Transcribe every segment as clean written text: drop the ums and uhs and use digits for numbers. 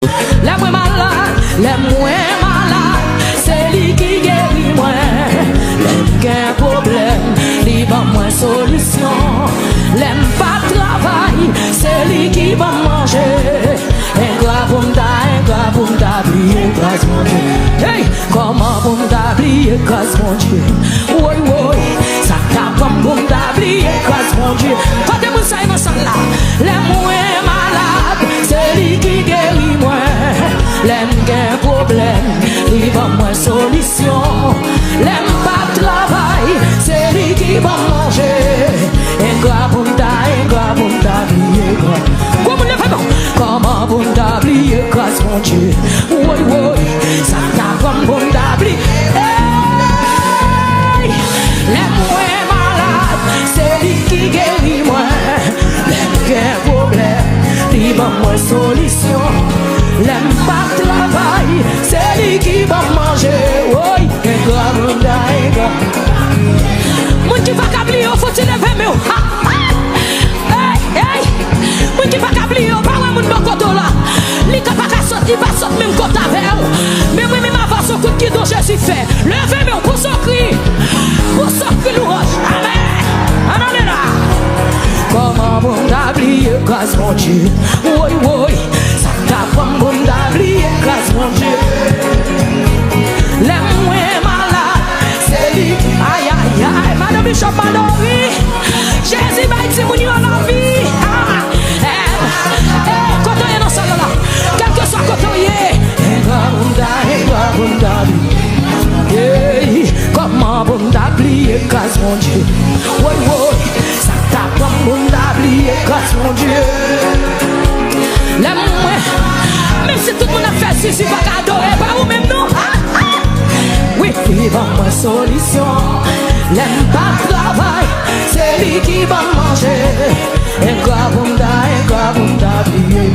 Les moins malades, c'est lui qui guérit moi. Les qui a un problème, il va moins solution. L'aime pas travail, c'est lui qui va manger. Un gars pour m'oublier, grâce mon Dieu. Hey, comment pour m'oublier, grâce mon Dieu. Oui, oui, ça t'a comme pour m'oublier, grâce mon Dieu. Quand tu ça dans ça là, les moins malades, c'est lui qui guérit moi. L'aime qui a un problème, il va moins solution. L'aime pas travail, c'est lui qui va manger. Un gars pour m'oublier, comment vous m'oublier, grâce mon Dieu. Oui, oui, ça t'a comme vous m'oublier. Hey, les moins malades, c'est lui qui guérit moi. L'aime qui a un problème, il va moins solution. L'aime pas travail, c'est lui qui va manger. Oui, un gars. Moun qui va câbler, faut-il lever mes hey, moun qui va câbler, pas ouais moun bon côté là. Li ka pas sortir, pas sortir même côté avec ou. Mais moi même avant son coup qui dont je suis fait. Levez mes pour son cri. Pour son cri louange. Amen. Amen là. Comment bon d'oublier grâce mon Dieu. Oui, oui. Ça t'a comme bon d'oublier grâce mon Dieu. Les moins malades, c'est lui. Aïe, aïe, aïe. Madame Bishop Madori. Jésus va être mon yo la vie. Quand on est dans ça là, quel que soit quand on y est. Comment bon d'oublier grâce mon Dieu. Oui, oui. Ça t'a comme bon d'oublier grâce mon Dieu. Les moins, même si tout le monde a fait si c'est pas cadeau, et pas ou même non. Oui, il va moins solution. L'aime pas travail, c'est lui qui va manger. Et quoi pour m'oublier,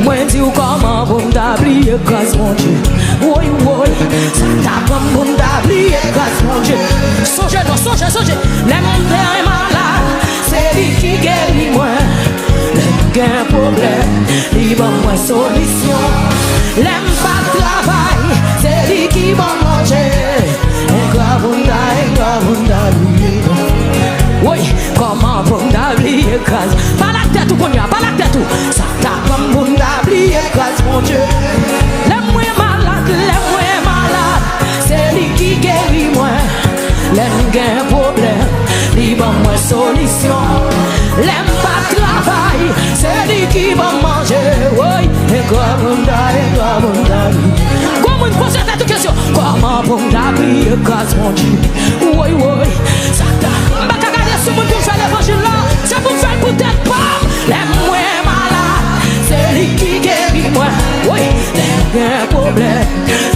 moi dis comment pour m'oublier grâce mon Dieu. Oui, oui, ça t'a comme pour m'oublier grâce mon Dieu. Songez. L'aime est malade, c'est lui qui guérit moi. L'aime qui a un problème, il va moins solution. L'aime pas travail, c'est lui qui va manger. Oui, comment pour m'oublier grâce. Pas la tête ou qu'on y a, pas la tête ou. Ça t'a comme pour m'oublier grâce mon Dieu. Les moins malades, c'est lui qui guérit moi. L'aime qui a un problème, il va moins solution. L'aime pas travail, c'est lui qui va manger. Oui, et comment on pose cette question. Comment pour m'oublier grâce mon Dieu. Oui, oui, ça t'a. M'a regardé ce monde pour faire l'évangile là. C'est pour faire peut-être pas. Les moins malades, c'est lui qui guérit moi. Oui, les un problème,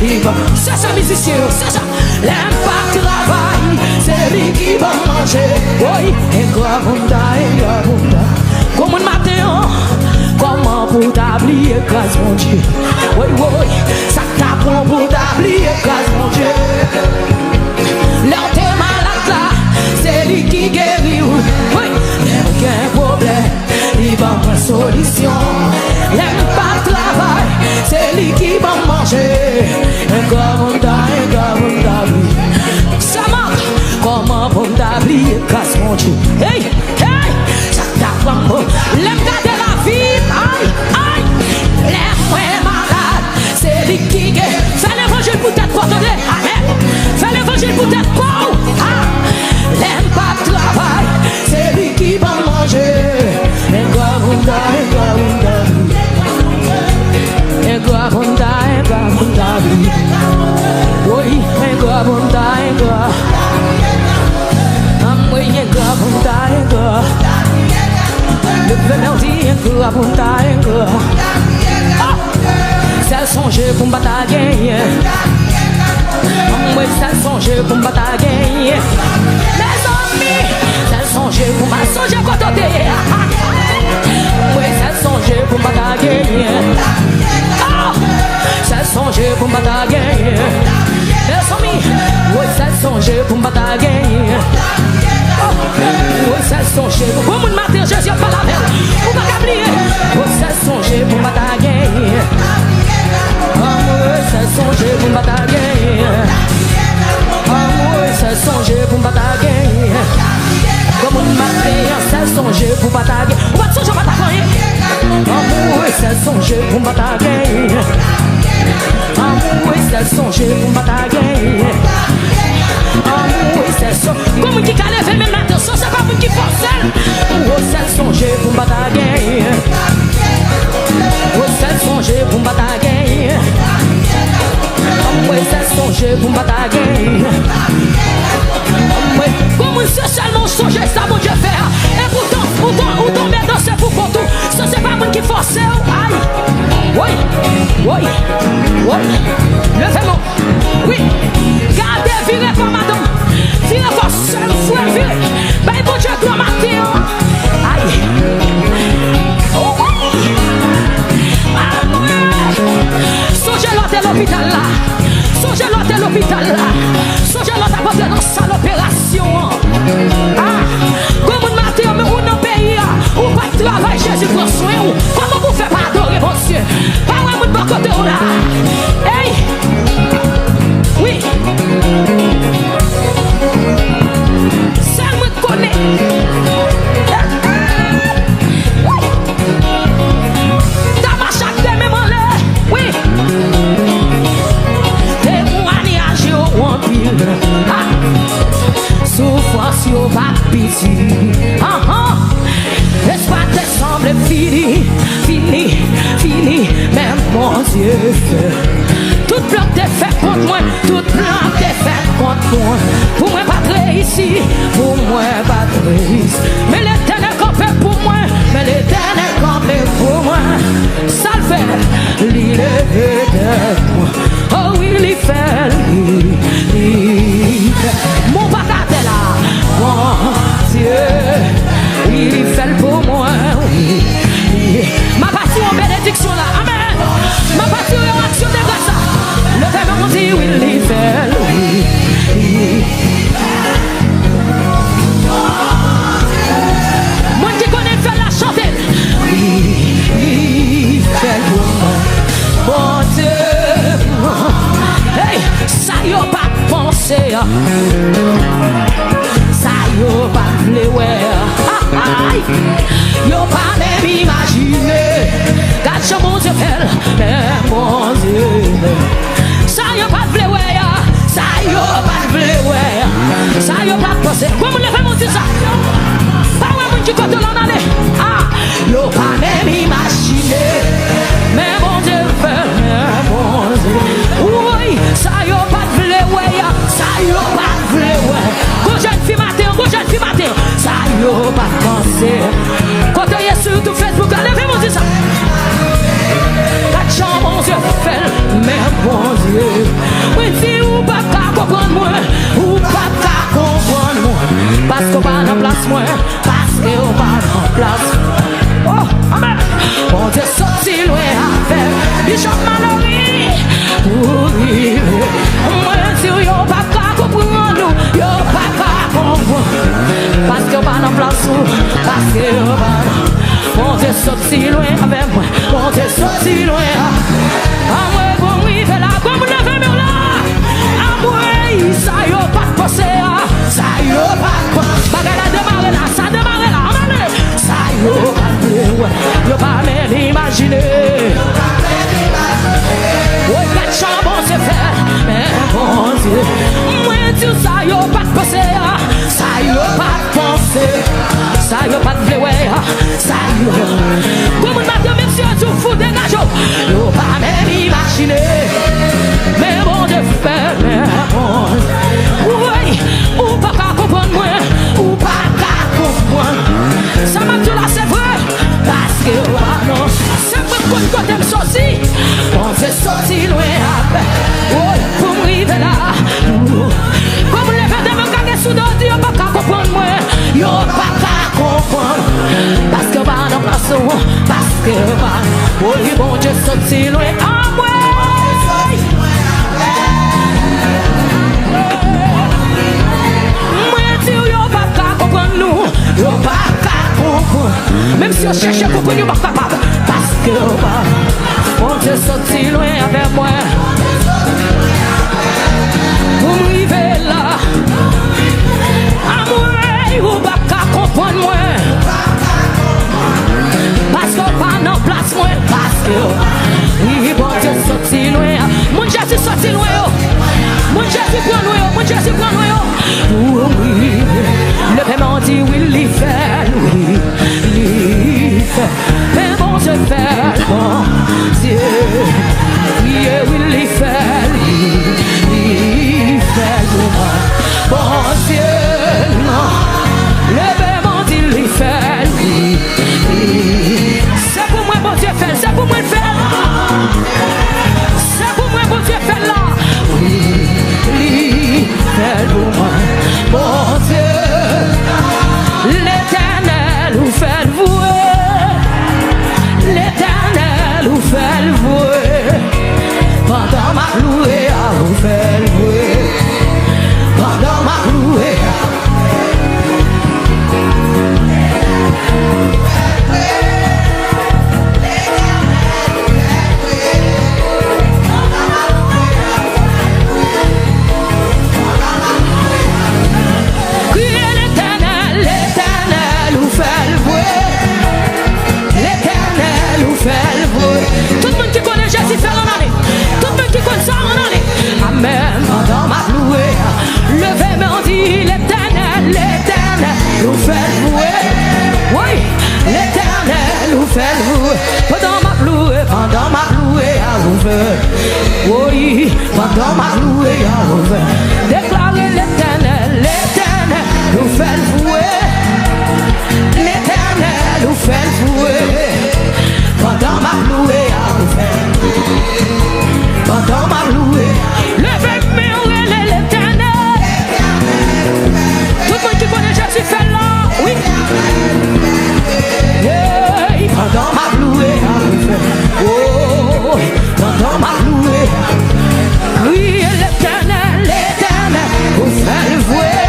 il va. C'est ça musicien, c'est ça. L'aime pas travail, c'est lui qui va manger. Oui, et comment comment matin, comment pour t'oublier grâce mon Dieu. Oui, oui, ça t'apprend pour t'oublier grâce mon Dieu. L'heure t'es malade là, c'est lui qui guérit. Oui, il y a un problème, il va avoir une solution. L'aime pas travail, c'est lui qui va manger. Un gars, ça manque, comment pour t'oublier grâce mon Dieu. Hey, hey, ça t'apprend, l'aime garder la vie. Aïe, aïe, l'aime est malade, c'est lui qui guérit. Fais l'évangile pour t'être porté. Amen. Fais l'évangile pour t'être pauvre. L'aime pas travail, c'est lui qui va manger. Oui, ça songe pour me batailler. Moi, ça songe pour me batailler. Les amis, ça songe pour me songer côté. Moi, ça songe pour me batailler. Ça songe pour me batailler. Les amis, moi, ça songe pour me batailler. Oui, ça songe pour me matin, Jésus pas la mer. Pour me oublier. Oui, ça songe pour me batailler. pour batailler. Amour et c'est songer pour batailler. Amour et c'est songer. Comme qui calait fait même l'attention, c'est pas moi qui force. Amour et c'est songer pour batailler. Amour et c'est songer pour batailler. Amour et c'est songer pour batailler. Comme c'est seulement songer, ça mon Dieu fait. Et pourtant, ou tomber dans ce pour tout. Ça c'est pas moi qui force. Aïe. Oui. Levez-moi. Oui. Gardez, virez pas madame. Virez pas seul, frère, virez. Ben bon Dieu, gloire matin. Aïe. Songez l'autre à l'hôpital là. Songez l'autre à l'hôpital là. Songez l'autre à porter dans sa l'opération. Ah. Comme un matin, mais on a pays. Ou pas de travail, Jésus prend soin. Comment vous faites pas adorer mon Dieu? Pas un de bon côté là. Hey! Oui! Ça me connaît. Oui! T'as ma chaque de même en l'air. Oui! Témoignage au empire. Souffrance au pas pitié. L'espoir te semble fini, mais mon Dieu fait. Tout plan t'est fait contre moi, tout plan t'est fait contre moi. Pour moi pas ici, pour moi pas ici. Mais l'éternel campé pour moi, mais l'éternel campé pour moi. Ça le fait, l'île de moi. Oh oui, il fait, mon papa là, mon Dieu. Il fait pour moi, oui. Ma partie en bénédiction là, amen. Ma partie en action de grâce. Le Père me dit, oui, il fait, oui. Moi qui connais fait la chanter. Oui, il fait pour moi. Bon Dieu. Hey, ça y a pas pensé. Ça y a pas voulu, ouais. Aïe, yo pas même imaginé. Quand mon Dieu fait, mais mon Dieu. Ça y a pas de blé, ouais. Ça y a pas de blé, ouais. Ça y a pas de pensée. Comment le fait mon Dieu ça? Pas ouais, mon Dieu, quand on en allait. Ah, yo pas même imaginé. Mais mon Dieu fait, mais mon Dieu. Oui, ça y a pas de blé, ouais. Ça y a pas de blé, ouais. Go jeune fille matin, ça y a pas de pensée. Quand on est sur tout Facebook, levez-moi dit ça. Quand mon Dieu fait, mais mon Dieu. Oui, si ou pas qu'à comprendre moi, ou pas qu'à comprendre moi. Parce qu'on va en place moi, parce qu'on va en place. Oh, amen. Mon Dieu sorti loin avec Bishop Mallory. Oui, moi, si ou pas qu'à comprendre nous, yo pas qu'à comprendre. Parce qu'on va en place, parce qu'on va. Mon Dieu sorti loin avec moi, mon Dieu sorti loin. Ah moi bon oui fait la comme le fait là. Ah moi ça y a pas de pensée, ça y a pas de bagarre démarrer là, ça démarrer là. Ça y a pas de, yo pas même imaginer. Ouais quatre chambres c'est fait, mais mon Dieu, moi Dieu ça y a pas de pensée, ça y a pas de pensée. Ça y a pas de blé, ça y a. Comme on m'a dit, monsieur, tu fous des gageaux. Yo pas même imaginé. Mais mon Dieu fait, mais bon. Oui, ou pas qu'à comprendre moi, ou pas qu'à comprendre. Ça m'a dit là, c'est vrai. Parce que, non, c'est vrai que quand t'aimes sorti, on s'est sorti loin. Oui, pour m'arriver là. Comme les gens de me gagner sous d'autres, yo pas qu'à comprendre moi. Yo pas qu'à comprendre. Parce que va dans la place, parce que va. Oui, bon Dieu, sorti loin. Ah, ouais. Moi, dis, yo pas qu'à comprendre nous. Yo pas qu'à comprendre. Même si on cherche à comprendre, yo pas capable. Parce que va. Bon Dieu, sorti loin avec moi. Vous m'arrivez là. Amour, ou pas qu'à comprendre moi. Parce qu'on pas en place moi. Parce que Oui, bon Dieu sorti loin. Mon Jésus sorti loin. Mon Jésus prend loin. Mon Jésus prend loin. Oui, le paiement dit oui, il fait, oui, il fait. Mais bon Dieu fait, bon Dieu. Oui, il fait, il fait, bon Dieu, non. Le paiement dit il fait, c'est pour moi, bon Dieu fait, c'est pour moi le faire. C'est pour moi, bon Dieu fait là. Oui, il fait pour moi, bon Dieu. L'Éternel vous fait le vouer. L'Éternel vous fait le vouer. Pendant ma louée, vous fait le vouer. Pendant ma louée. Tout le monde qui connaît Jésus fait en année. Tout le monde qui connaît ça en année. Amen. Pendant ma louée, levez moi dit l'Éternel, l'Éternel nous fait louer. Oui, l'Éternel nous fait louer. Pendant ma louée, à vous faire. Oui, pendant ma louée, à vous faire. Déclarez l'Éternel, l'Éternel nous fait louer. L'Éternel nous fait louer. Pendant ma louée à vous faire. Pendant ma louée. Levez-moi l'Éternel. Tout le monde qui connaît Jésus fait là. Oui. Yeah. Pendant ma louée à vous faire. Oh. Pendant ma louée. Oui, l'Éternel, l'Éternel vous fait vouer.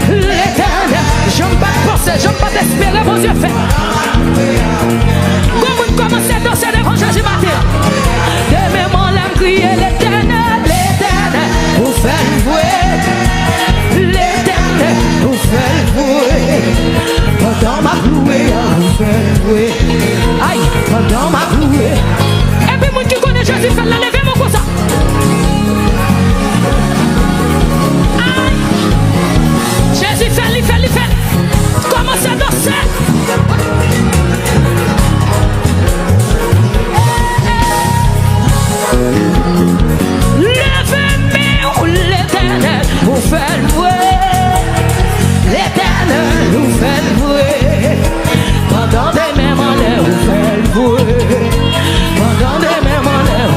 L'Éternel. J'aime pas penser, j'aime pas espérer, mon Dieu fait. Commencez à danser devant Jésus matin. Demain, mon âme crie l'Éternel, l'Éternel, vous faites vouer. L'Éternel, vous faites vouer. Pendant ma louée, vous faites vouer. Aïe, pendant ma louée. Et puis, moi qui connais Jésus, fait la lever mon comme ça. Aïe, Jésus fait, il fait, il fait. Commencez à danser. Levez-moi l'Éternel, vous faites louer. L'Éternel vous fait louer. Pendant des mêmes en l'air, vous faites louer. Pendant des mêmes en l'air,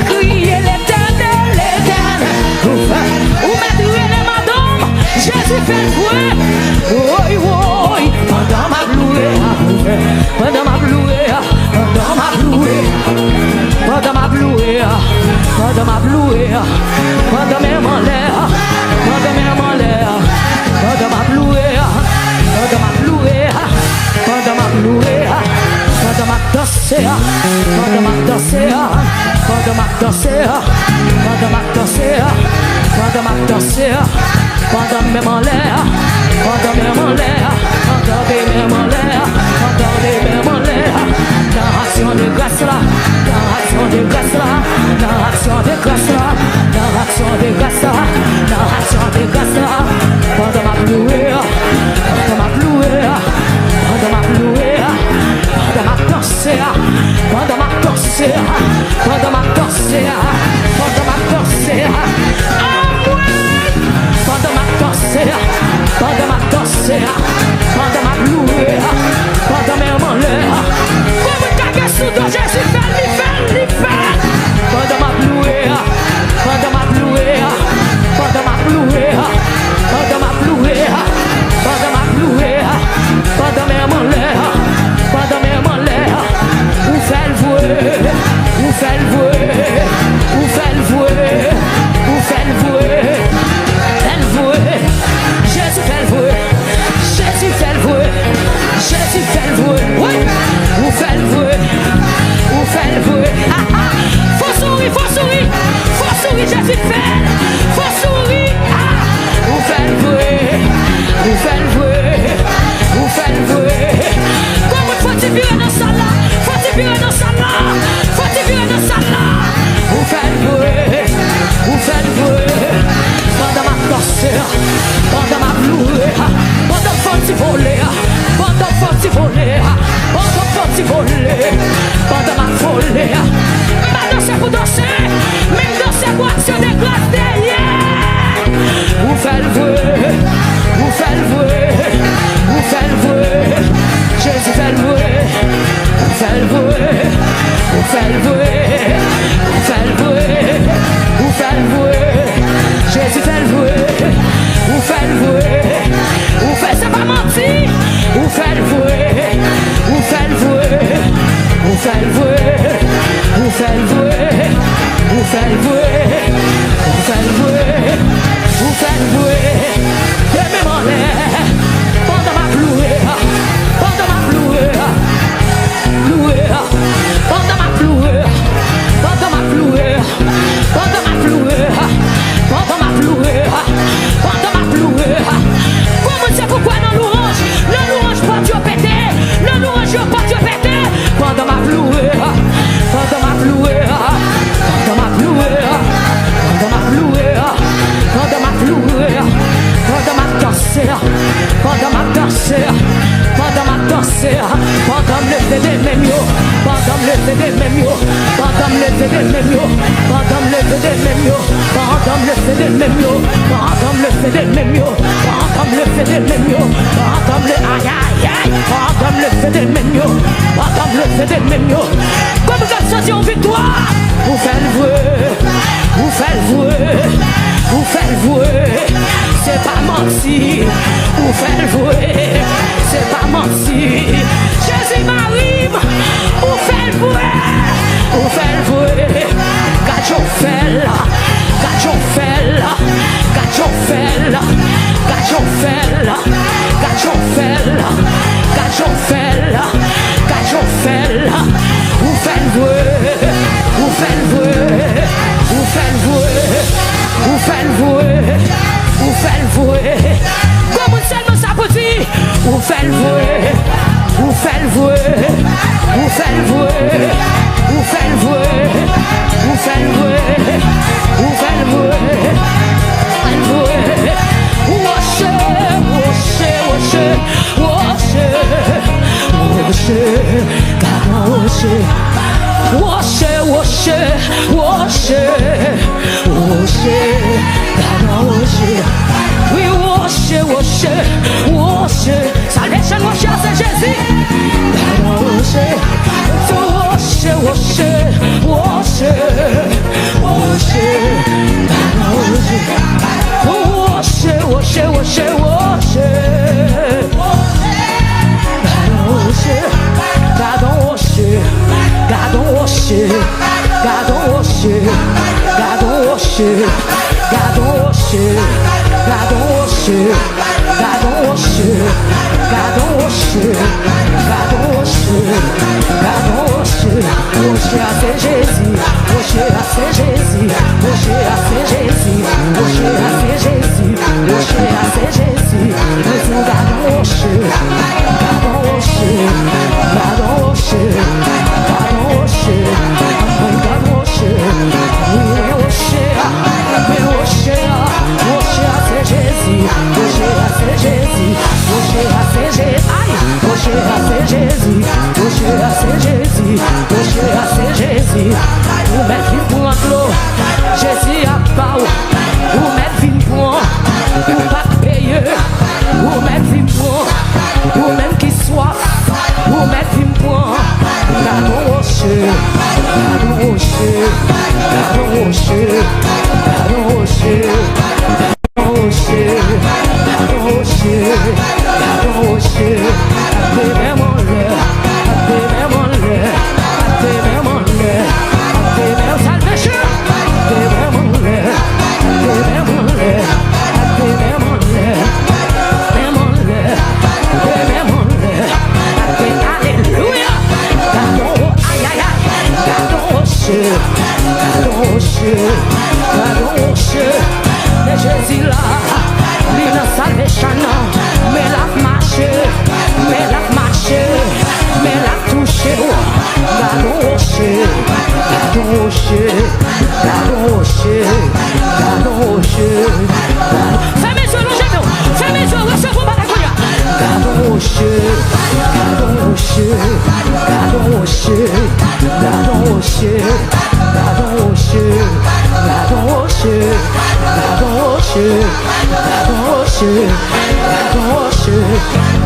criez l'Éternel, l'Éternel vous fait. Vous mettez les madames, Jésus fait louer. Oui, oui, pendant ma louée, pendant ma louée, pendant ma louée. Pendant ma louée, pendant ma louée, pendant mes malheurs, pendant mes malheurs, pendant ma louée, pendant ma louée, pendant ma louée, pendant ma danser, pendant ma danser, pendant ma danser, pendant ma danser, pendant ma danser, pendant mes malheurs, pendant mes malheurs, pendant mes malheurs, pendant mes malheurs, dans l'action de grâce là. Dans l'action de grâce là, dans l'action de grâce là, dans l'action de grâce là, dans l'action de grâce là, pendant ma louée, pendant ma louée, pendant ma louée, pendant ma danse, pendant ma danse, pendant ma danse, pendant ma danse, pendant ma danse, pendant ma danse, pendant ma louée, pendant mes malheurs, comme un caca sous ton Jésus fait. Pendant ma louée, pendant ma louée, pendant ma louée, pendant ma louée, pendant ma louée, pendant mes malheurs, pendant mes malheurs, vous faites vouer, vous fait le vrai, ou fait le vrai, Jésus fait le vrai, ou fait le vrai, ou fait, c'est pas menti, ou fait le vrai, ou fait le vrai, ou fait le vrai, ou fait le vrai, ou fait le vrai, ou fait le vrai, ou fait le vrai, et même en l'air, pendant ma plouée, pendant ma plouée, plouée, pendant ma plouée, pendant ma plouée, pendant ma plouée, pendant ma plouée, pendant ma plouée. Comment c'est pourquoi dans l'orange, pas Dieu pété, le louange pas Dieu pété, pendant ma plouée, pendant ma plouée, pendant ma plouée, pendant ma plouée, pendant ma plouée, pendant ma torture, pendant ma torture, pendant ma torture, pendant me lever des mêmes yo, pendant me lever des mêmes yo, pendant me lever des mêmes yo, pendant me lever des mêmes yo, pendant me lever des mêmes yo, pendant me lever des mêmes yo, pendant me lever des mêmes yo, pendant me aïe aïe aïe, pendant me lever des mêmes yo, pendant me lever des mêmes yo, comme vous êtes sortis en victoire, vous faites le vrai, vous faites le vrai, vous faites le vrai, c'est pas menti, vous faites le vrai, c'est pas menti, Jésus m'arrive, vous faites le vrai, vous faites le vrai, quand on fait là, quand on fait là, quand on fait là, quand on fait là, quand on fait là, quand on fait là, quand on fait là, vous faites le vrai, vous faites le vrai, vous faites le vrai, vous faites le vrai, vous faites le vrai, comme seulement ça peut dire, vous faites le vrai, vous faites le vrai, vous faites le vrai, vous faites le vrai, vous faites le vrai, vous faites le vrai, salvation, worship, c'est Jésus. worship,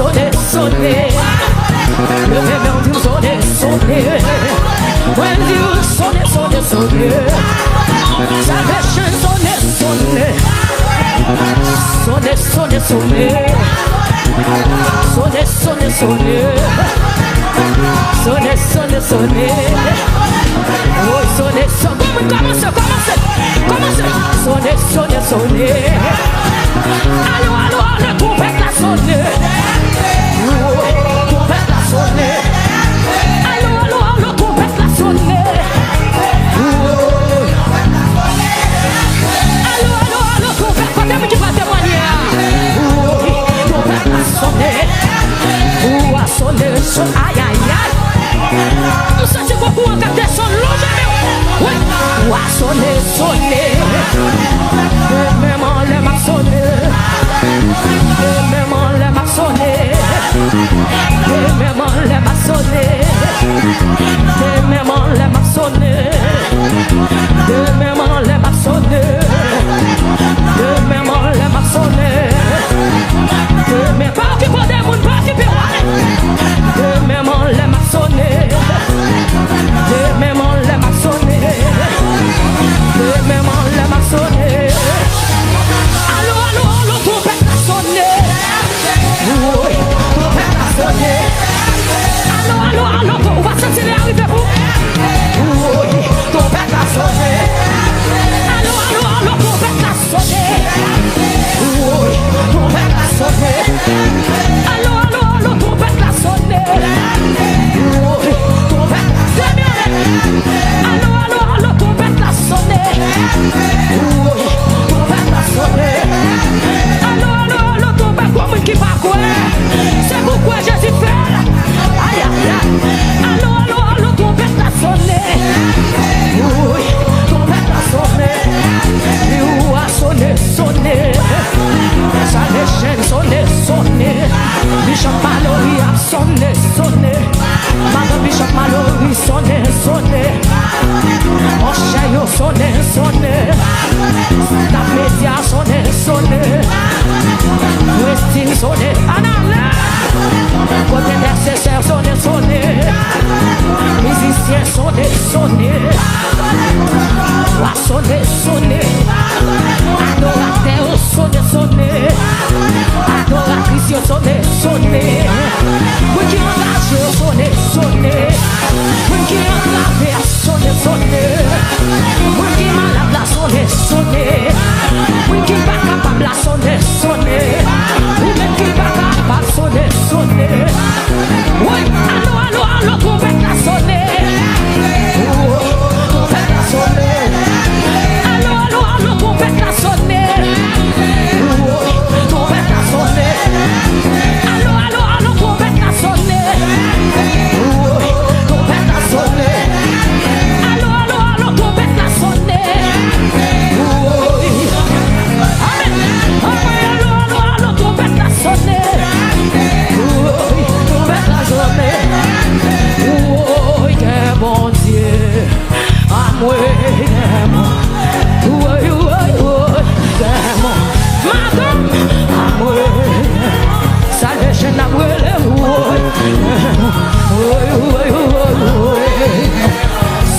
sonner, sonner. Le réveil sonner. Sonner, sonner, sonner. Sonner, sonner, sonner. Oh, sonner, sonner. Commencez, commencez, commencez. Sonner, sonner, sonner. Allô, allô, allô, trompette la sonner. Oh, trompette la sonner. Allô, allô, allô, trompette la sonner. Allô, allô, allô, trompette, quand tu vas témoigner. Trompette la sonner. Ou a sonner, son aïe, aïe, aïe. Nous sentons beaucoup en capter son long. Oui, ou a sonner, sonner. Même en les m'a sonné. Même en les m'a sonné. Même en les m'a sonné. Même en les m'a sonné. Même en les m'a sonné. Même en les m'a sonné. Mais pas qui pour des mounes, pas qui pour aller. Même en les m'a sonné. Même en les m'a sonné. Même en les m'a sonné. Allô, allô, allô, trompette a sonné. Oui, trompette a sonné. Allô, allô, allô, on va sentir les arriver vous. Oui, trompette a sonné. Allô, allô, allô, trompette a sonné. Oui, trompette a sonné. Allô, allô, allô, trompette a sonné. Oui, trompette a sonné. Allô, allô, allô, trompette a sonné. Oui, trompette a sonné. Allô, allô, allô, trompette comme qui va quoi? C'est pourquoi Jésus fait. Aïe, aïe, aïe. Allô, allô, allô, trompette a sonné. Oui, trompette a sonné. Il a sonné, sonné. Ça les chaînes sonné, sonné. Bishop Mallory a sonné, sonné. Madame Bishop Mallory sonné, sonné. Ocheyo sonné, sonné. La média sonné, sonné. Westin sonné, Anala. Côté intercesseur sonné, sonné. Musicien sonné, sonné. Wa sonné, sonné. Adorateur sonné, sonné. Adoratrice sonné, sonné. Oui qui engage sonné, sonné. Oui qui engage sonné, sonné. Oui qui malade la sonné, sonné. Oui qui pas capable la sonné, sonné. Oui même qui pas capable sonné, sonné. Oui, allô, allô, allô, trompette la sonné. Trompette la sonné. Allô, allô, allô, trompette la sonné. Trompette la sonné. Allô, allô, allô, trompette la sonné. Trompette la sonné. Allô, allô, allô, trompette la sonné. Amen. Allô, allô, allô, trompette la sonné. Trompette la sonné. Oh, quel bon Dieu. Ah, moi, madame, salvation na wele,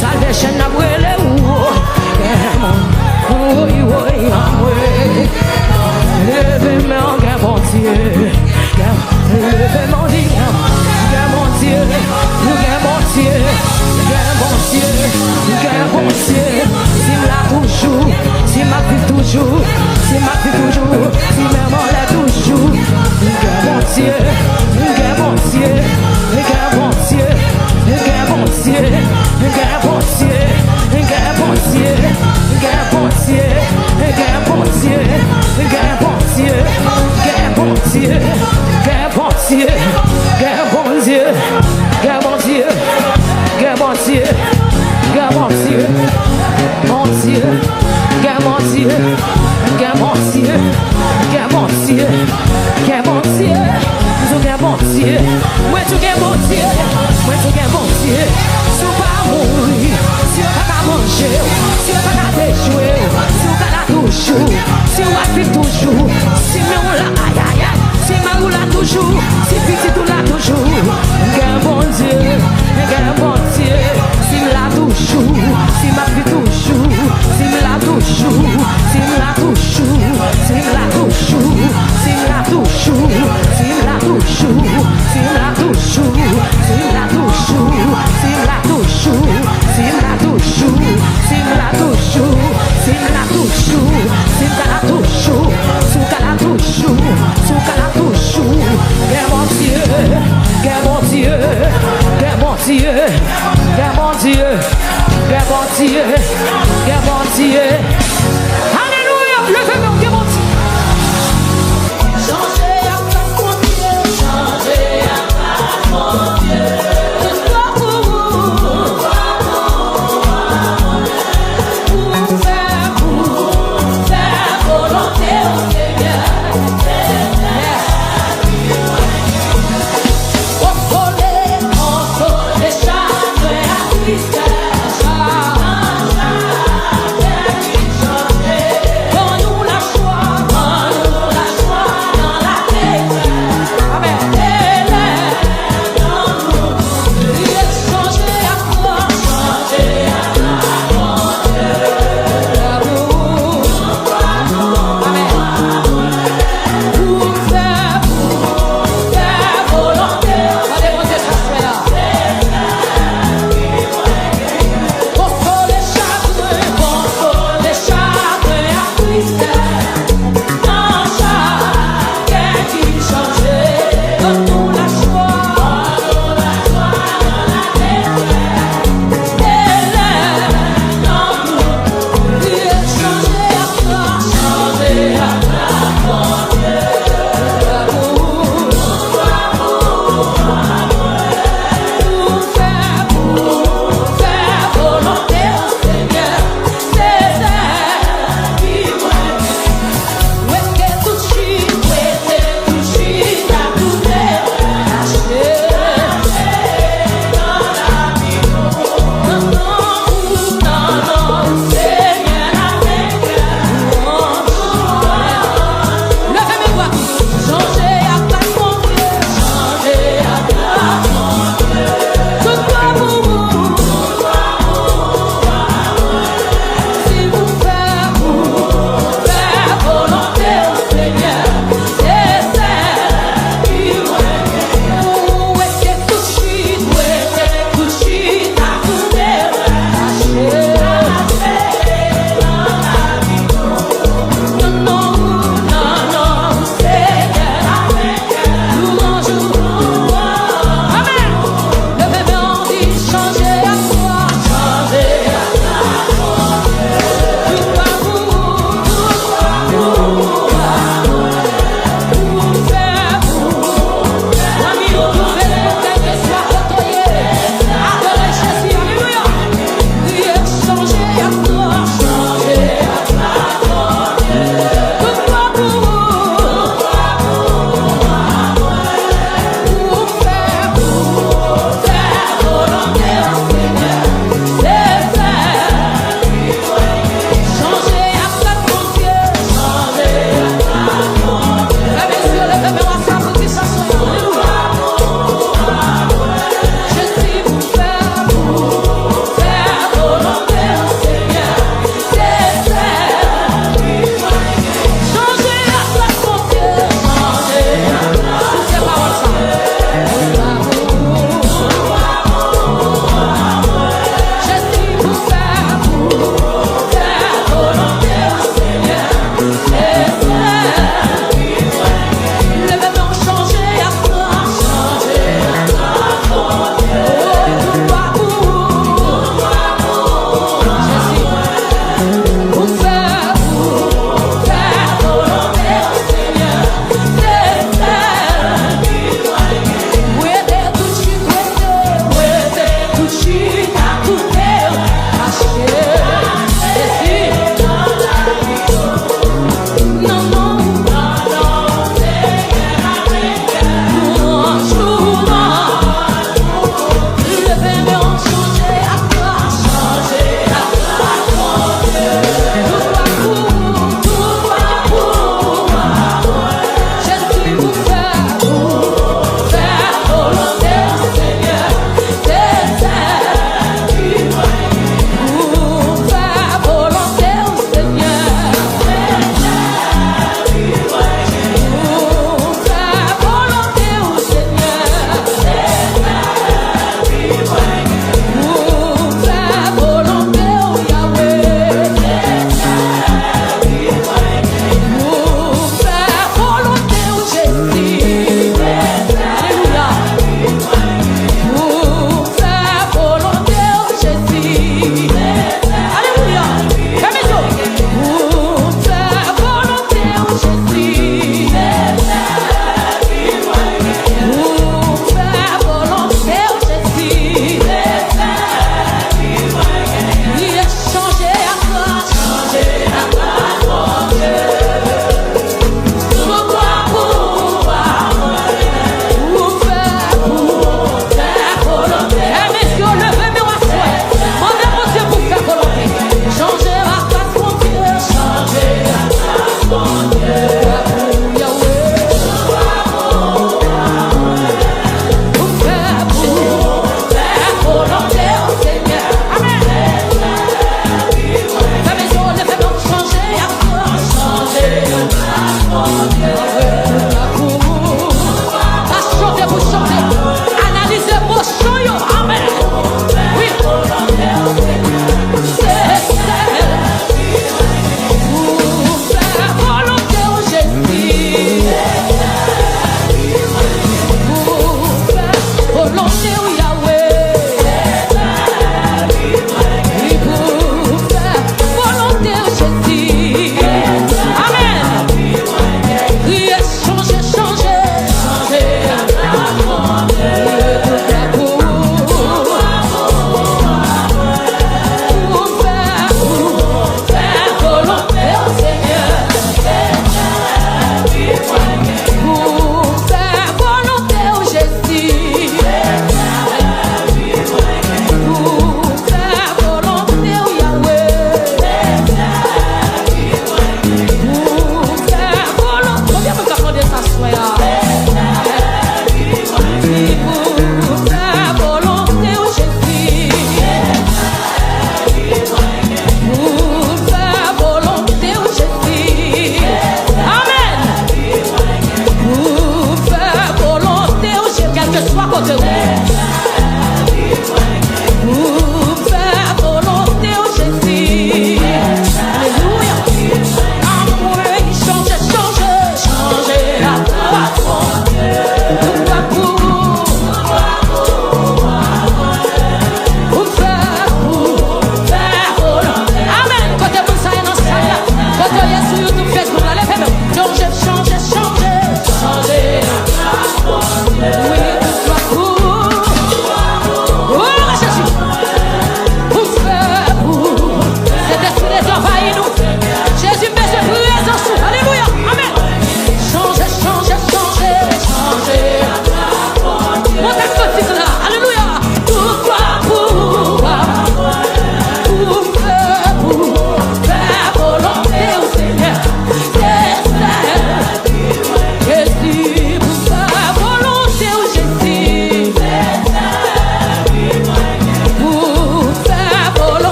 salvation na wele, levez-moi en guerre, bon Dieu, levez-moi en guerre, bon Dieu, guerre, bon Dieu, guerre, bon Dieu, guerre, bon Dieu, si la toujours, si ma vie toujours, si ma vie toujours, si même on l'a toujours, guerre, bon Dieu, guerre, bon Dieu, guerre, bon Dieu, guerre, bon Dieu, guerre, bon Dieu, guerre, bon Dieu, guerre, bon Dieu, guerre, bon Dieu, guerre, bon Dieu, guerre, bon Dieu, guerre, bon Dieu, guerre, bon Dieu, guerre, bon Dieu, guerre, bon Dieu, guerre, bon Dieu, bon Dieu, guerre, bon Dieu, guerre, bon Dieu, guerre, bon Dieu, guerre, bon Dieu, guerre, bon Dieu, moi tu guerre, bon Dieu, moi tu guerre, bon Dieu, si on pas mourir, si on pas manger, si on pas déjouer, si on pas toujours, si on va vivre toujours, si on l'a aïe aïe aïe, si on l'a toujours, si petit on l'a toujours, guerre, bon Dieu, guerre, bon Dieu, si on l'a toujours, si ma vie toujours, si on l'a toujours, si on l'a toujours, si on l'a toujours, si on l'a Alléluia, levez-moi, que bon Dieu. Changer à pas mon Dieu, changer à pas mon Dieu. Pourquoi pour faire volonté au Seigneur. Consoler, chagrin à Christ.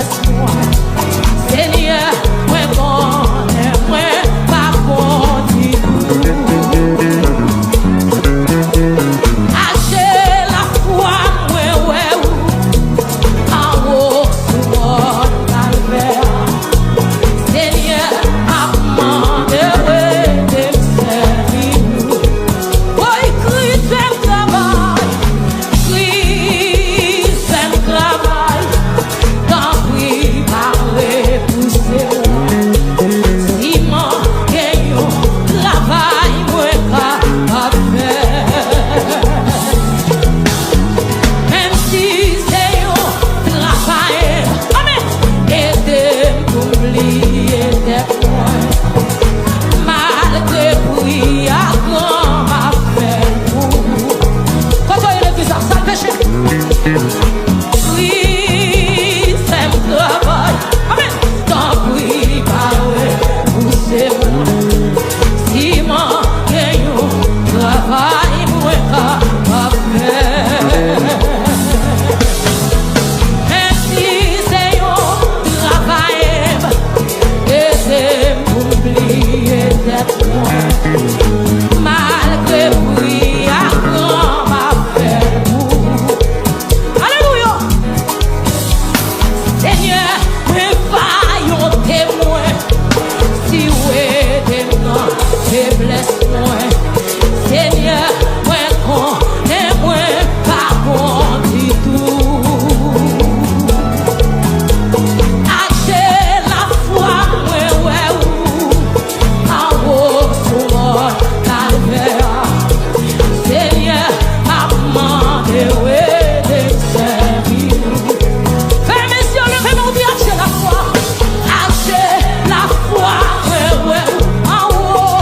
blesse-moi. Seigneur, moi connais, moi pas contigo. Achei la foi, moi ouais, en haut sur mon calvaire. Seigneur, amende, de servir. Oh, Christ, c'est travail. Christ, c'est travail. Tant pis, par repousser. Simon, Keyo, travail, moi, capable de faire. Même si c'est un travail, amen, aidez-moi oublier des points. Malgré bruit, à grand appel pour. Quand on est l'église, ça péché. Oui, c'est un travail, amen, tant pis, par poussez-moi. Simon, Keyo, travail, moi, capable de faire. Même si c'est un travail, aidez-moi oublier des points. Malgré bruit, à grand appel pour. Alléluia. Seigneur, me vaillons témoin. Si ouais, des noms, blesse-moi. Seigneur, moi connais, moi pas bon du tout. Achei la foi, moi ouais, en haut sur mon calvaire. Seigneur, maman, ouais, de servir. Frères, messieurs, levez-moi, dis achei la foi. Achei la foi, ouais, en haut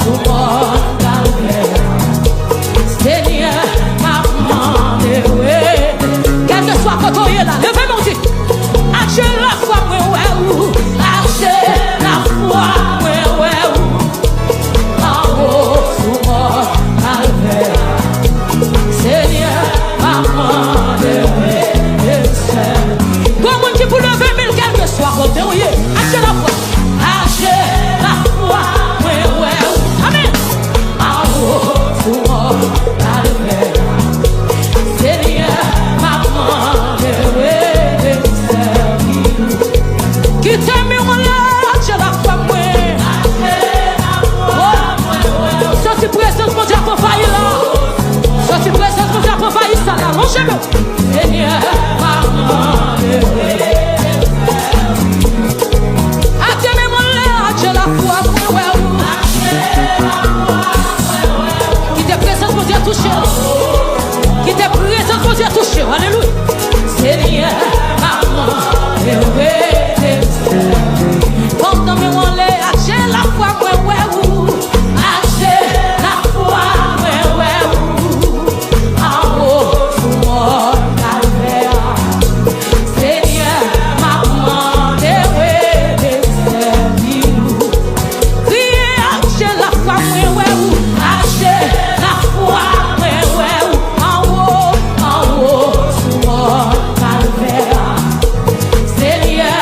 sur mon calvaire. Seigneur, maman, ouais. Quel que soit quand on est là, levez-moi, dis achei la foi, ouais, achei la foi, ouais, en haut sur mon calvaire. Seigneur, maman, ouais, comment tu peux lever mille quel que soit quand on est, achei la foi. Achei la foi, ouais, amen, en haut sur mon calvaire. Seigneur, maman, ouais, qui t'aime, on l'a, achei la foi, moi. Sorti présence, mon Dieu, pour faillir là. Sorti présence, mon Dieu, pour faillir ça là. Longez-le. Seigneur, maman, attendez-moi là, achei la foi, moi, qui te présence, mon Dieu, touché. Qui te présence, mon Dieu, touché. Alléluia. Seigneur, maman, quand on me voit achei la foi, achei la foi, en haut sur mon calvaire. Seigneur, maman, ouais, servir. Criez, achei la foi, achei la foi, en haut sur mon calvaire. Seigneur,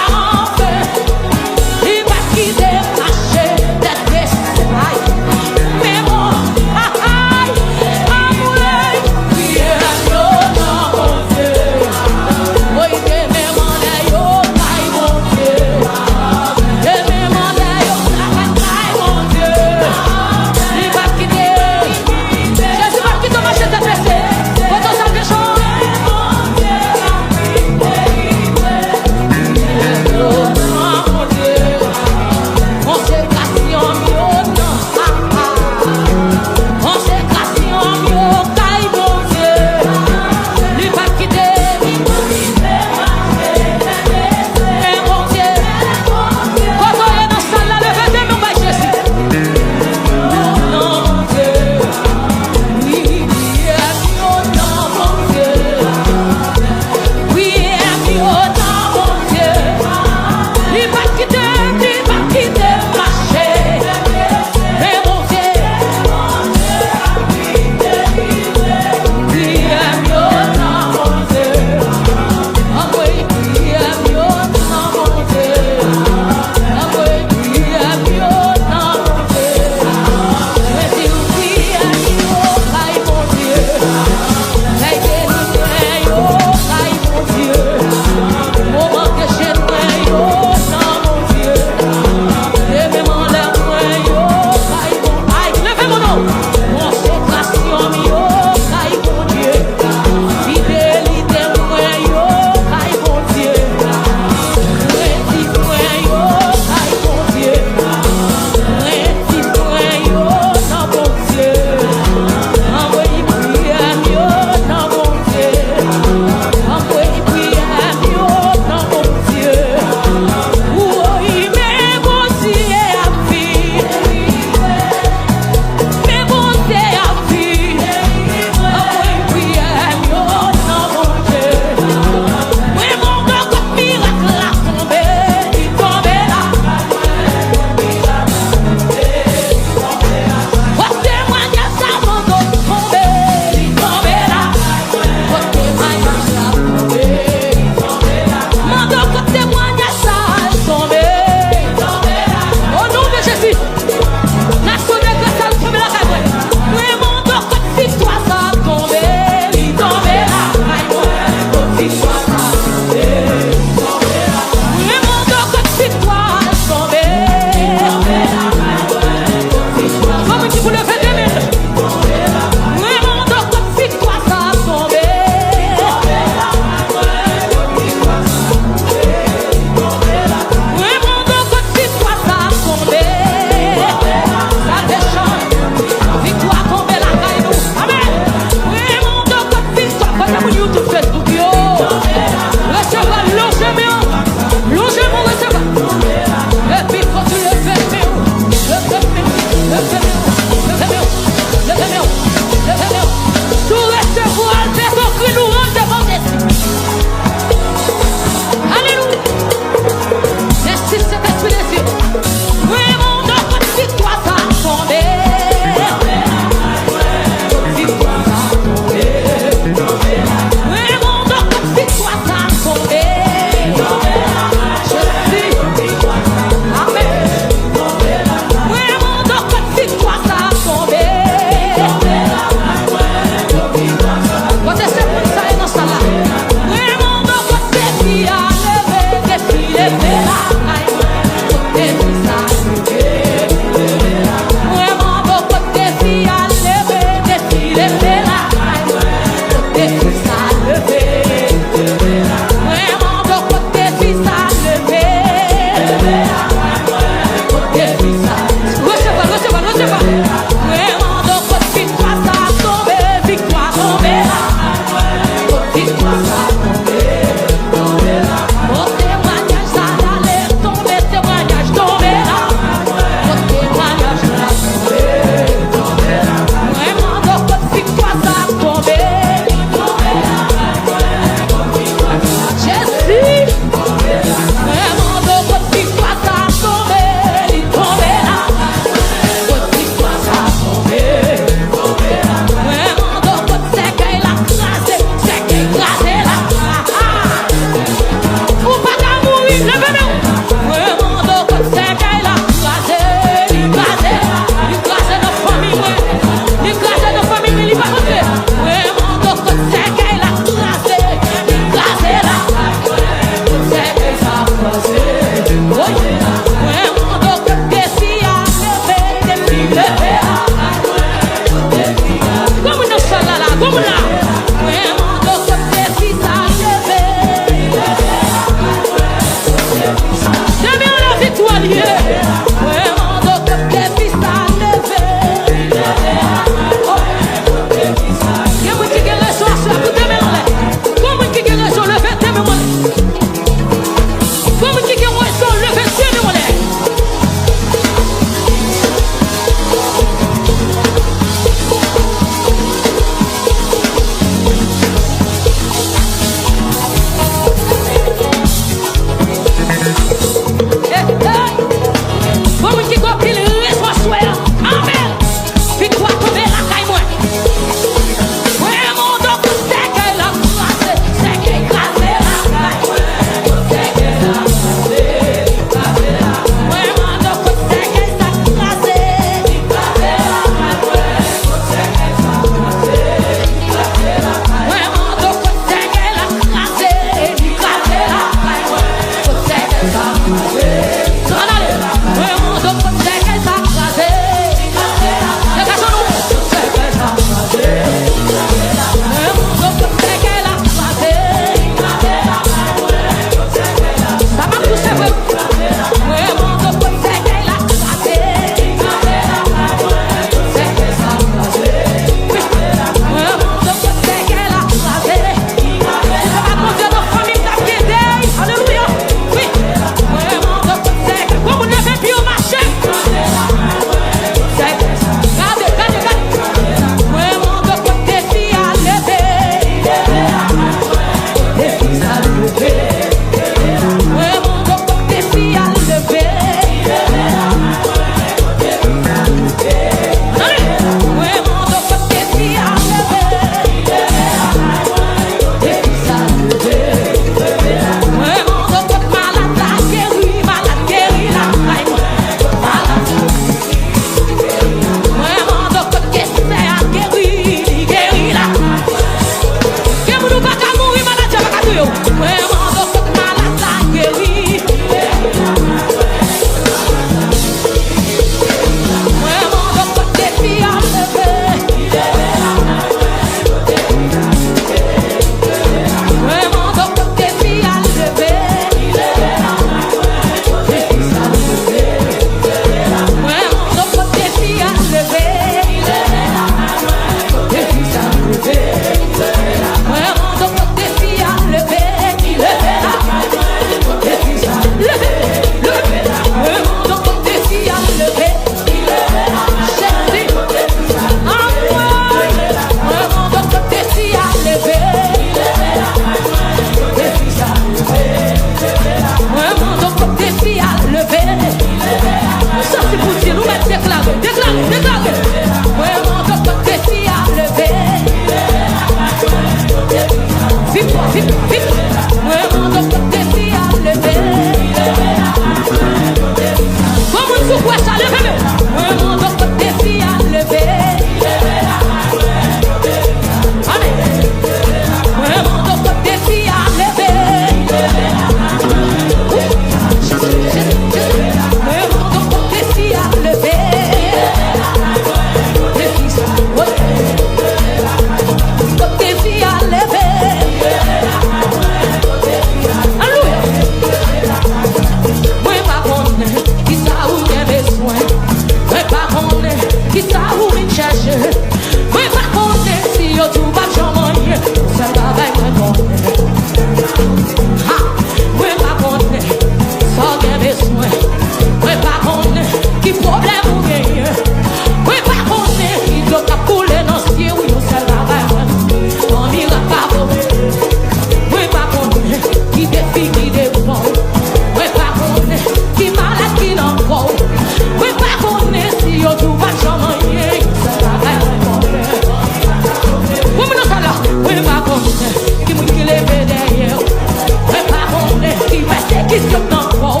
qui se dans bon.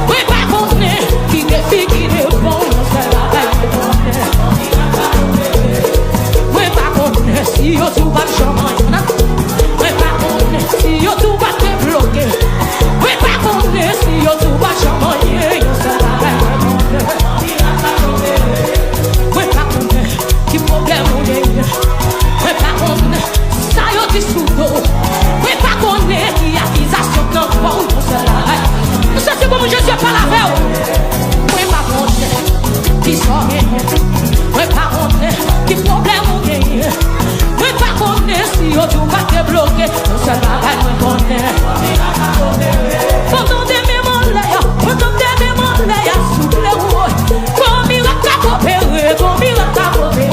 Oui, pas qu'on est, qui défie, qui est bon, c'est la reine. Oui, pas qu'on est, si yo tout va le chemin. Oui, pas qu'on est, si yo tout va te bloquer. Oui, pas qu'on est, si yo tout va chemin, c'est la reine. Oui, pas qu'on est, qui problème on gagne. Oui, pas qu'on est, ça yo dit sous l'eau. Oui, pas qu'on est, qui accusation dans le bon, c'est la reine. Nous sommes comme je suis pas la veille. Oui, pas qu'on est, qui sort gagné. Oui, pas qu'on est, qui problème on gagne. Oui, pas qu'on est, si yo tout va te bloquer, c'est la reine qu'on est. Pendant des mémoires, sous les roues, comme il a coopéré, comme il a coopéré.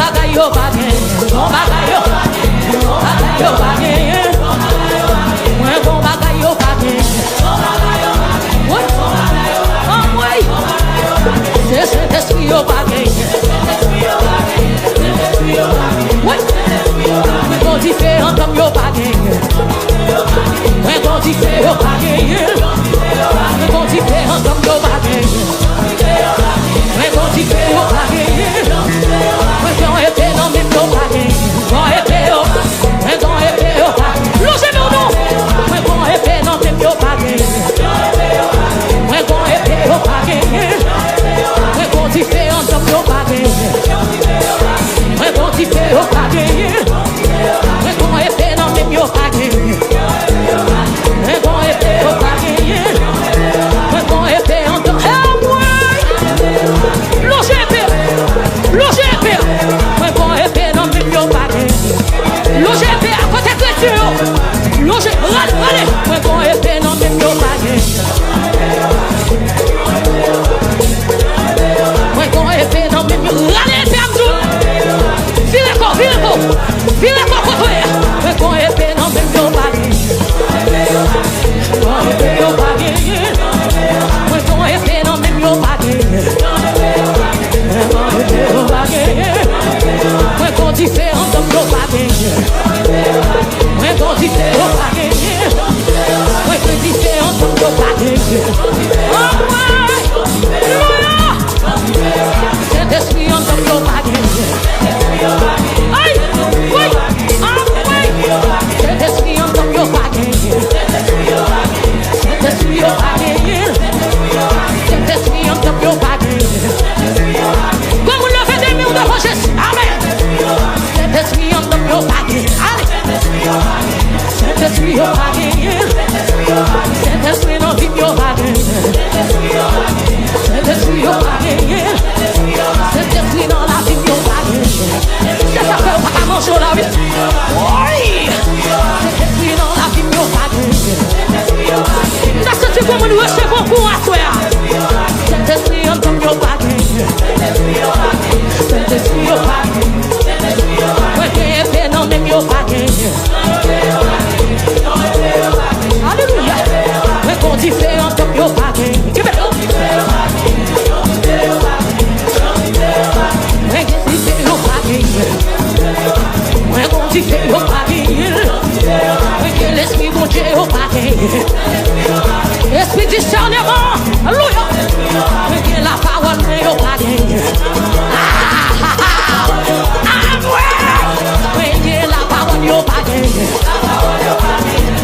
Bagayo, au bagage. Mais quand tu fais un comme au bagage. Mais quand tu fais au bagage. Mais quand tu fais dans mes au bagage. Quand tu fais au bagage. Mais quand tu fais au bagage. Logez mon nom. Mais quand tu fais dans mes au bagage. Mais quand tu fais au bagage. Mais quand tu fais un comme au bagage. Mais quand tu fais au bagage. Mais quand tu fais dans mes au bagage. Mais quand tu fais au bagage. Mais quand tu fais un comme mais quand tu fais dans mes au bagage. Logez à côté de Dieu. Logez, allez. Mais quand tu fais dans mes au bagage. Mais quand tu fais dans mes au bagage. Allez, ferme-toi. Vire quoi contre mais quand tu fais dans mes au bagage. Quand tu fais au bagage. Mais quand tu fais dans mes au bagage. Mais quand tu fais un homme au bagage. Mais quand tu fais au bagage. Mais quand tu fais un homme au bagage. Saint-Esprit en homme au bagage. Aïe, oui, Saint-Esprit en homme au bagage. Saint-Esprit au bagage. Saint-Esprit en homme au bagage. Comme vous le faites des murs de roches. Amen. Saint-Esprit en homme au bagage. Allez. Saint-Esprit au bagage. Saint-Esprit dans vie au bagage. Saint-Esprit au bagage. Saint-Esprit dans la vie au bagage. Ça fait pas manger la vie. Oui. Saint-Esprit dans la vie au bagage. Ça se dit comme nous recevons pour à toi. Saint-Esprit en homme au bagage. Saint-Esprit au bagage. Ouais, qui est dans mes au bagage. Alléluia. Mais quand tu fais un homme au bagage. Mais quand tu fais au bagage. Mais que l'esprit bon Dieu au bagage. Esprit discernement. Alléluia. Mais que la parole est au bagage. Mais que la parole est au bagage.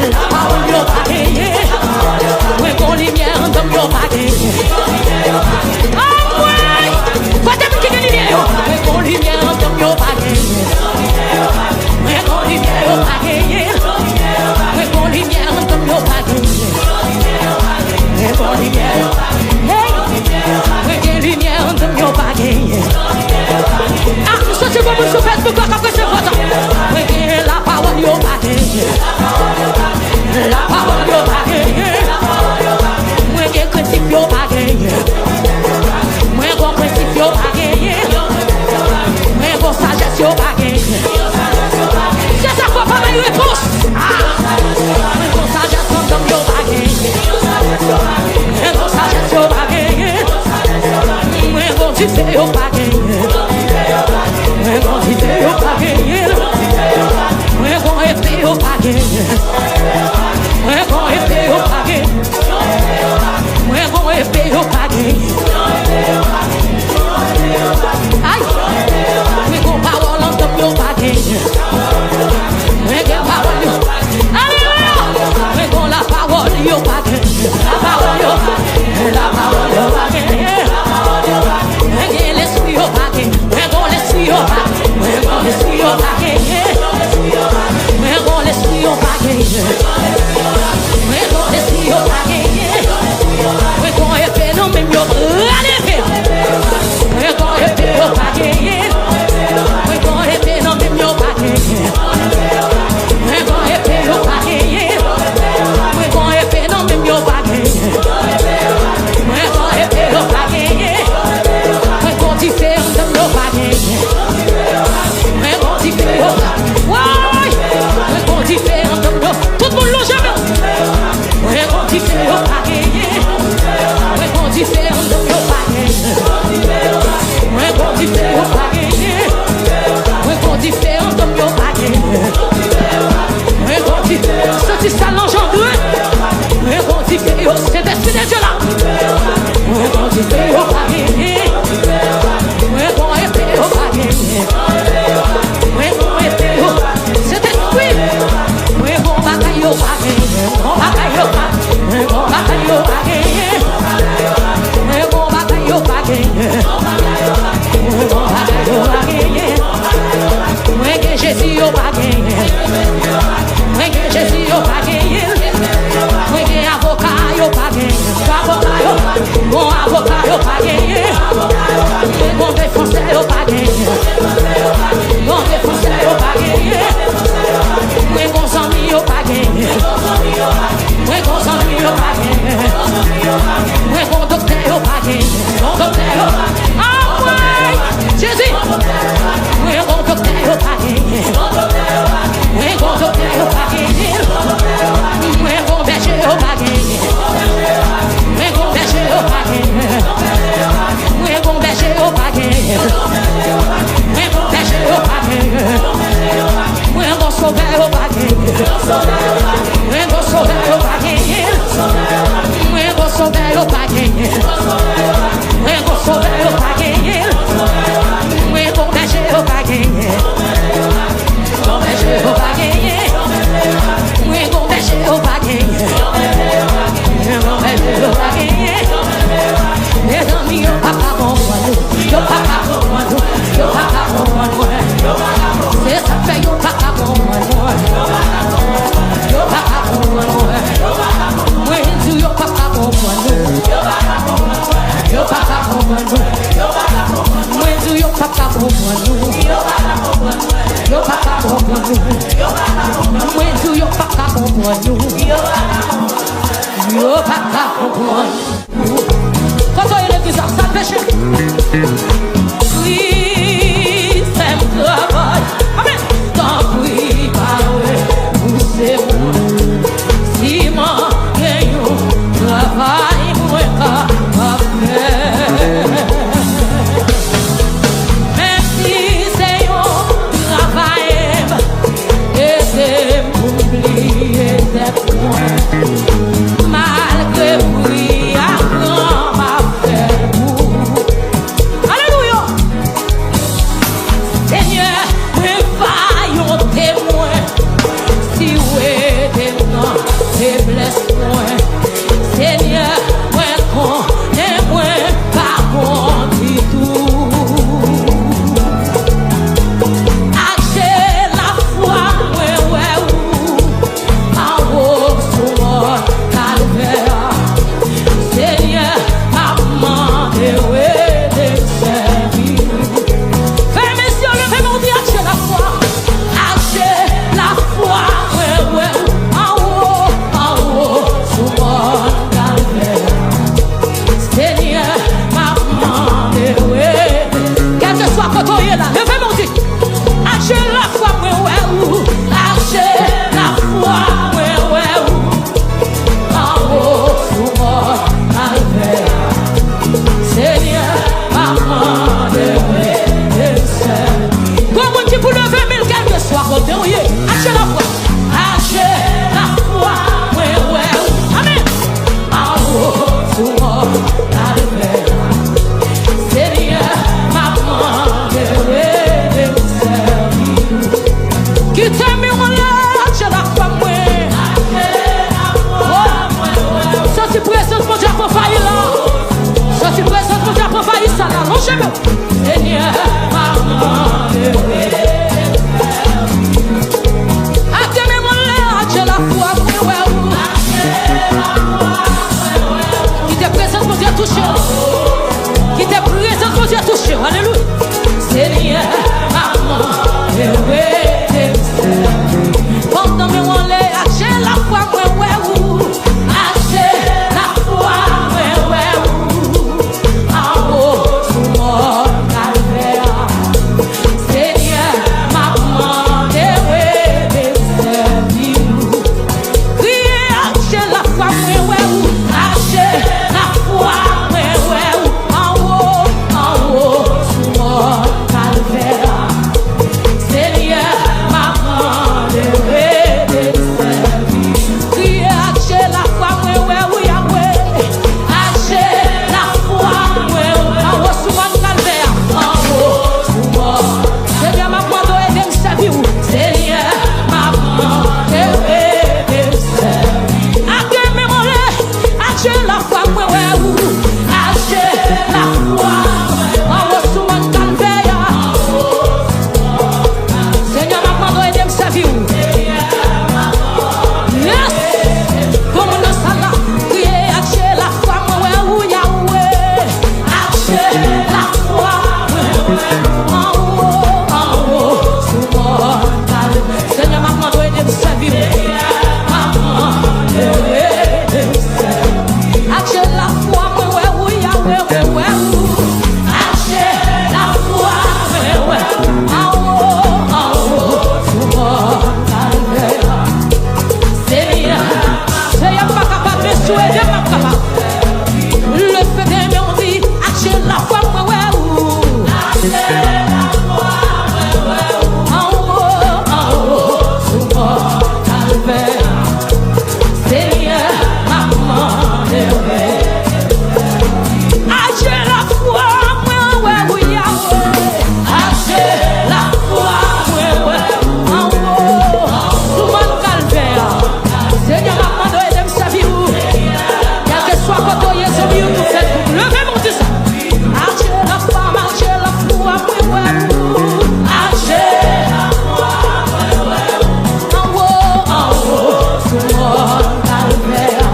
La parole est au bagage. Mais qu'on lumière dans au bagage. Quoi t'as dit que lumière? Mais qu'on lumière dans au bagage. Mais qu'on lumière au bagage. Mais qu'on lumière dans au bagage. Mais qu'on lumière. Mais que lumière dans au bagage. Ah, nous sommes comme nous sommes faits, nous sommes après ce vote. Mais que la parole est au bagage. La parole est au bagage. Mais que critique au bagage. Mais qu'on critique au bagage. Mais qu'on sagesse au bagage. C'est ça qu'on pas mal de réponse. Mais qu'on sagesse au bagage. Mais qu'on sagesse au bagage. Mais qu'on tu fais au bagage. Mais qu'on tu fais au bagage. Mais qu'on est fait au bagage. Mais qu'on est fait au bagage. Mais qu'on est fait au bagage. Aïe. Mais qu'on parole en top au bagage. Mais qu'on parole. Alléluia. Mais qu'on la parole au bagage. La parole au bagage. La parole au bagage. Mais qu'on l'esprit au bagage. Mais qu'on l'esprit au bagage. Mais qu'on l'esprit au bagage. Mais qu'on l'esprit au bagage. Mais qu'on l'esprit au bagage. Mais qu'on est fait non même yo. Allez faire. Mais qu'on est fait au bagage. Mais qu'on est fait non même yo bagage. Mais qu'on est fait au bagage. Mais qu'on est fait non même yo bagage. Mais qu'on est fait au bagage. Mais qu'on dit faire non yo bagage. Mais qu'on dit faire au bagage. Ouais. Mais qu'on dit faire non yo. Tout le monde l'a jamais. Mais qu'on dit faire au bagage. Mais qu'on dit faire non yo bagage. Mais qu'on dit faire au bagage. Mais qu'on dit faire non yo bagage. Mais qu'on dit ça l'engendre. yo pas qu'à comprendre. Quand on est l'église, ça le péché. Oui, c'est mon travail. Amen. Tant pis, pas ouais, c'est moi. Si moi, gagne travail, moi, pas faire. Même si c'est un travail, et c'est pour oublier des points. Malgré oui, à grand ma frère. Alléluia. Seigneur, me faillons témoin. Si ouais, témoin, faiblesse point. Seigneur, moi connais moi, pas bon du tout. Achez la foi, moi ouais ou, en haut sur mon calvaire. Seigneur, maman, ouais, des servir. Frères, messieurs, levez-moi, dis achez la foi. Achez la foi, ouais ouais ou, en haut sur mon calvaire. Seigneur, maman, ouais. Quel que soit quand on est là, levez-moi, dis achez la foi, ouais ouais ou, achez la foi, ouais ouais ou, en haut sur mon calvaire. Seigneur, maman, ouais. Comment tu peux lever mille quel que soit quand on est, achez la foi, achez la foi, ouais ouais ou, amen. En haut sur mon calvaire. Seigneur, maman, ouais. Qui t'aime, on l'a, achez la foi, ouais. Sorti présence, mon Dieu, pour faillir là. Sorti présence, mon Dieu, pour faillir ça là. Non, je veux. Seigneur, maman, attendez-moi là, achez la foi, ouais. Qui te présence, mon Dieu, touché. Qui te présence, mon Dieu, touché. Alléluia. Seigneur, maman, ouais. Pendant mes on les achez la foi, ouais ou, achez la foi, ouais ou, en haut sur mon calvaire. Seigneur, maman, ouais, servir. Criez, achez la foi, ouais ou, achez la foi, ouais ou, en haut sur mon calvaire. Seigneur, maman, criez, achez la foi, ouais ou, Yahweh. Achez la foi, ouais ou, en haut sur mon calvaire. En haut sur mon. Seigneur, maman, doit aider me servir. Seigneur, maman, aider me servir. Achez la foi, ouais ou, achez la foi, en haut sur mon calvaire. Seigneur, maman, doit aider me servir. Yes! Comme nous sommes là, criez, achez la foi, ouais ou, Yahweh. Achez la foi, en haut sur mon calvaire. Seigneur, maman, doit aider me servir. Maman, aider me servir. Achez la foi, ouais ou, Yahweh, ouais ou. Achez la foi, ouais, en haut sur mon calvaire. Seigneur, pas capable de souhaiter, pas capable. Le feu des miens dit, achez la foi, ouais ou. Achez la foi, ouais ou. En haut sur mon calvaire. Seigneur, maman, ouais. Achez la foi, ouais ou, Yahweh. Achez la foi, ouais, en haut sur mon calvaire. Seigneur, maman, doit aider me servir. Quel que soit quand on y est, c'est mieux tout fait. Levez mon Dieu. Achez la foi, achez la foi, ouais ou. Achez la foi, ouais, en haut sur mon calvaire.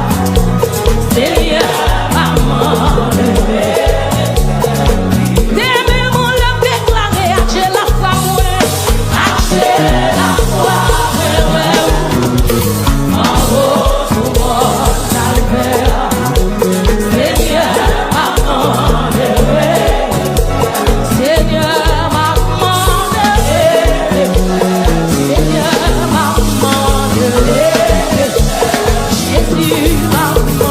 Dieu,